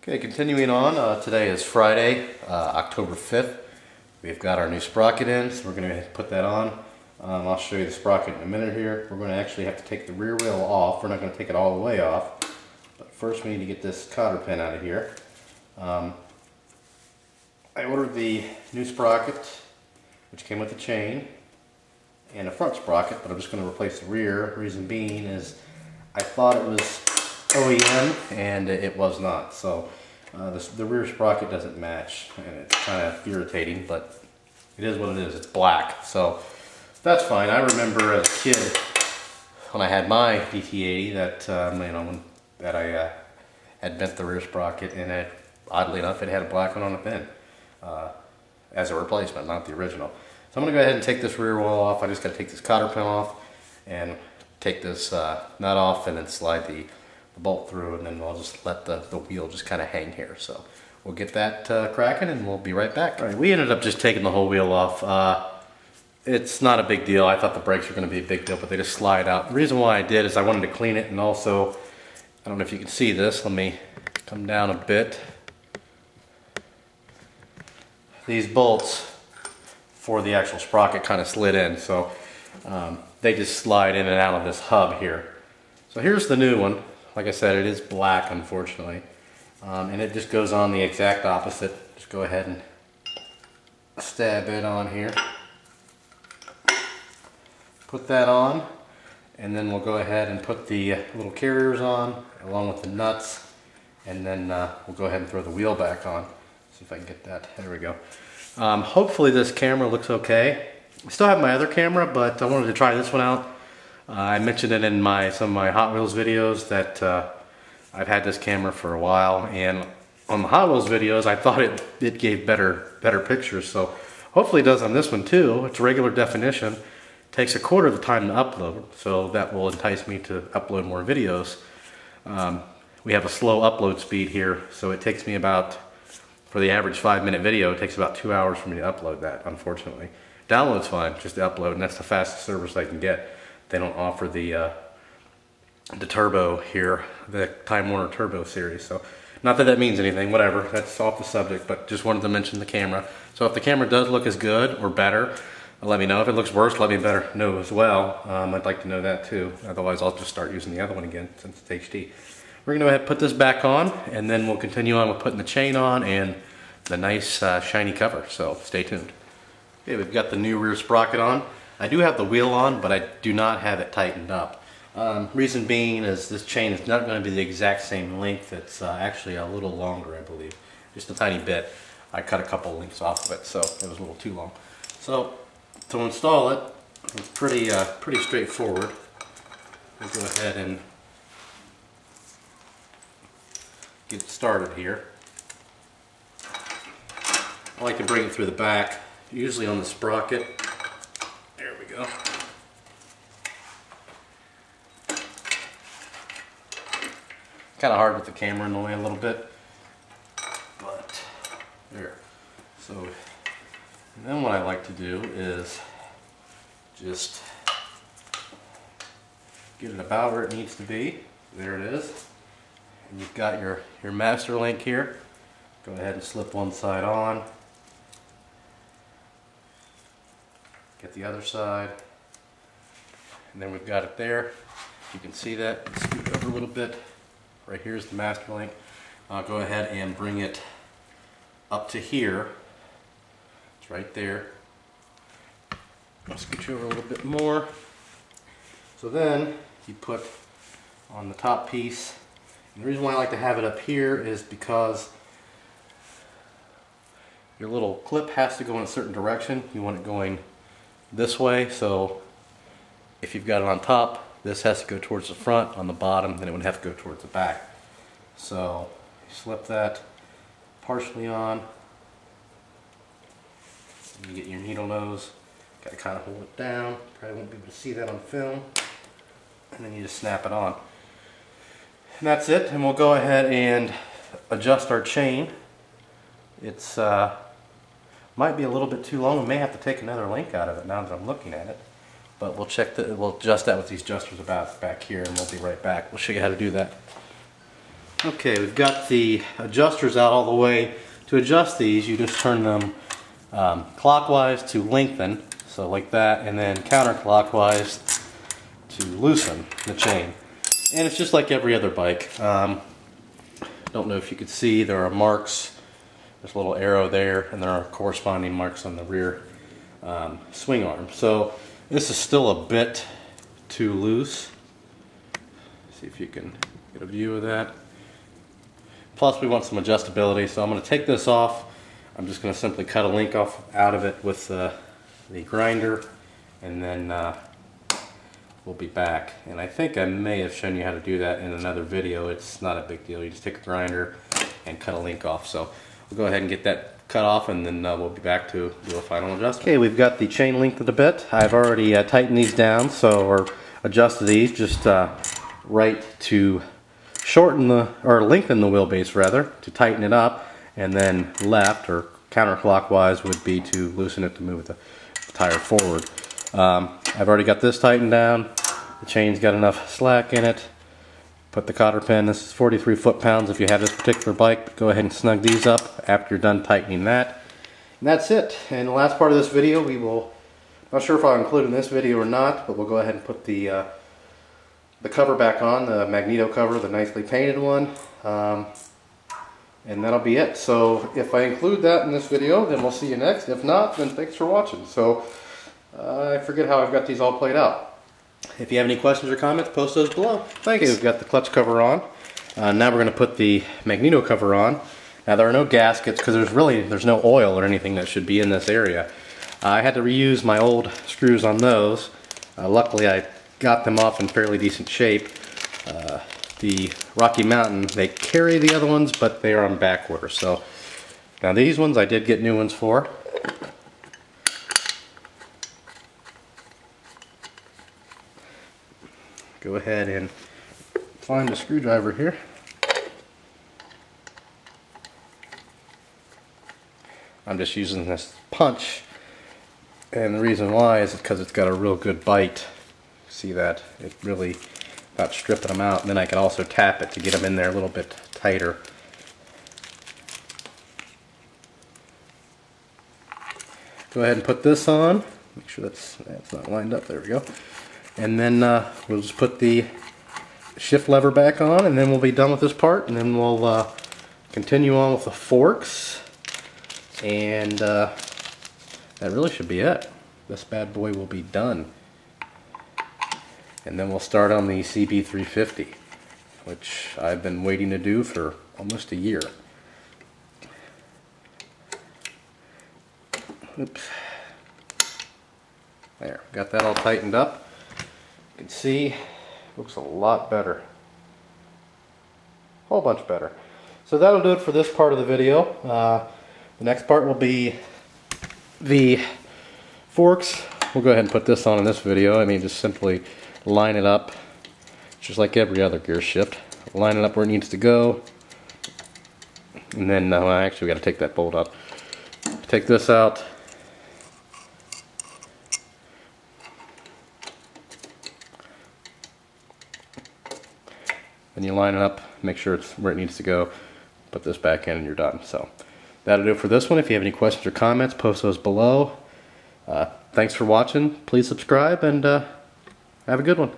Okay, continuing on, today is Friday, October 5th. We've got our new sprocket in, so we're going to put that on. I'll show you the sprocket in a minute here. We're going to actually have to take the rear wheel off. We're not going to take it all the way off. But first we need to get this cotter pin out of here. I ordered the new sprocket, which came with the chain, and a front sprocket, but I'm just going to replace the rear. Reason being is I thought it was OEM and it was not. So the rear sprocket doesn't match, and it's kind of irritating, but it is what it is. It's black, so that's fine. I remember as a kid when I had my DT80 that I had bent the rear sprocket, and oddly enough it had a black one on the pin as a replacement, not the original. So I'm going to go ahead and take this rear wheel off. I just got to take this cotter pin off and take this nut off, and then slide the bolt through, and then I'll just let the wheel just kind of hang here. So we'll get that cracking, and we'll be right back. All right, we ended up just taking the whole wheel off. It's not a big deal. I thought the brakes were going to be a big deal, but they just slide out. The reason why I did is I wanted to clean it, and also, I don't know if you can see this. Let me come down a bit. These bolts for the actual sprocket kind of slid in, so they just slide in and out of this hub here. So here's the new one. Like I said, it is black, unfortunately, and it just goes on the exact opposite. Just go ahead and stab it on here. Put that on, and then we'll go ahead and put the little carriers on along with the nuts, and then we'll go ahead and throw the wheel back on. See if I can get that. There we go. Hopefully this camera looks okay. I still have my other camera, but I wanted to try this one out. I mentioned it in some of my Hot Wheels videos that I've had this camera for a while, and on the Hot Wheels videos I thought it gave better pictures, so hopefully it does on this one too. It's regular definition. Takes a quarter of the time to upload, so that will entice me to upload more videos. We have a slow upload speed here, so it takes me about, for the average 5-minute video, it takes about 2 hours for me to upload that, unfortunately. Download's fine, just to upload, and that's the fastest service I can get. They don't offer the turbo here, the Time Warner Turbo series, so not that means anything, whatever, that's off the subject, but just wanted to mention the camera. So if the camera does look as good or better, let me know. If it looks worse, let me know as well. I'd like to know that too. Otherwise, I'll just start using the other one again since it's HD. We're going to go ahead and put this back on, and then we'll continue on with putting the chain on and the nice shiny cover. So stay tuned. Okay, we've got the new rear sprocket on. I do have the wheel on, but I do not have it tightened up. Reason being is this chain is not going to be the exact same length. It's actually a little longer, I believe. Just a tiny bit. I cut a couple links off of it, so it was a little too long. So to install it, it's pretty straightforward. We'll go ahead and get started here. I like to bring it through the back, usually on the sprocket. There we go. Kind of hard with the camera in the way a little bit, but there. So then what I like to do is just get it about where it needs to be. There it is. And you've got your master link here. Go ahead and slip one side on. Get the other side. And then we've got it there. You can see that. Scoot over a little bit. Right here's the master link. I'll go ahead and bring it up to here. It's right there. I'll scoot you over a little bit more. So then you put on the top piece. And the reason why I like to have it up here is because your little clip has to go in a certain direction. You want it going this way, so if you've got it on top, this has to go towards the front. On the bottom, then it would have to go towards the back. So you slip that partially on. You get your needle nose. Got to kind of hold it down. Probably won't be able to see that on film. And then you just snap it on. And that's it. And we'll go ahead and adjust our chain. It's might be a little bit too long. We may have to take another link out of it now that I'm looking at it. But we'll adjust that with these adjusters about back here, and we'll be right back. We'll show you how to do that. Okay, we've got the adjusters out all the way. To adjust these, you just turn them clockwise to lengthen, so like that, and then counterclockwise to loosen the chain. And it's just like every other bike. Don't know if you could see, there are marks. There's a little arrow there, and there are corresponding marks on the rear swing arm. So this is still a bit too loose. See if you can get a view of that. Plus we want some adjustability, so I'm going to take this off. I'm just going to simply cut a link off out of it with the grinder, and then we'll be back. And I think I may have shown you how to do that in another video. It's not a big deal. You just take a grinder and cut a link off. So we'll go ahead and get that cut off, and then we'll be back to do a final adjustment. Okay, we've got the chain lengthened a bit. I've already tightened these down, or adjusted these just right to shorten or lengthen the wheelbase rather, to tighten it up, and then left or counterclockwise would be to loosen it to move the tire forward. I've already got this tightened down. The chain's got enough slack in it. Put the cotter pin, this is 43 foot-pounds if you have this particular bike. Go ahead and snug these up after you're done tightening that. And that's it. And the last part of this video, we will, not sure if I'll include in this video or not, but we'll go ahead and put the cover back on, the Magneto cover, the nicely painted one, and that'll be it. So if I include that in this video, then we'll see you next. If not, then thanks for watching. So I forget how I've got these all played out. If you have any questions or comments, post those below. Thanks. Okay, we've got the clutch cover on. Now we're going to put the Magneto cover on. Now there are no gaskets because there's no oil or anything that should be in this area. I had to reuse my old screws on those. Luckily I got them off in fairly decent shape. The Rocky Mountain, they carry the other ones, but they are on back order. So now these ones I did get new ones for. Go ahead and find a screwdriver here. I'm just using this punch, and the reason why is because it's got a real good bite. See that? It really about stripping them out, and then I can also tap it to get them in there a little bit tighter. Go ahead and put this on. Make sure that's not lined up. There we go. And then we'll just put the shift lever back on, and then we'll be done with this part, and then we'll continue on with the forks, and that really should be it. This bad boy will be done. And then we'll start on the CB350, which I've been waiting to do for almost a year. Oops. There, got that all tightened up. You can see, looks a lot better. A whole bunch better. So that'll do it for this part of the video. The next part will be the forks. We'll go ahead and put this on in this video. I mean, just simply line it up, just like every other gear shift. Line it up where it needs to go, and then actually we got to take that bolt out. Take this out. Then you line it up, make sure it's where it needs to go. Put this back in, and you're done. So that'll do it for this one. If you have any questions or comments, post those below. Thanks for watching. Please subscribe, and have a good one.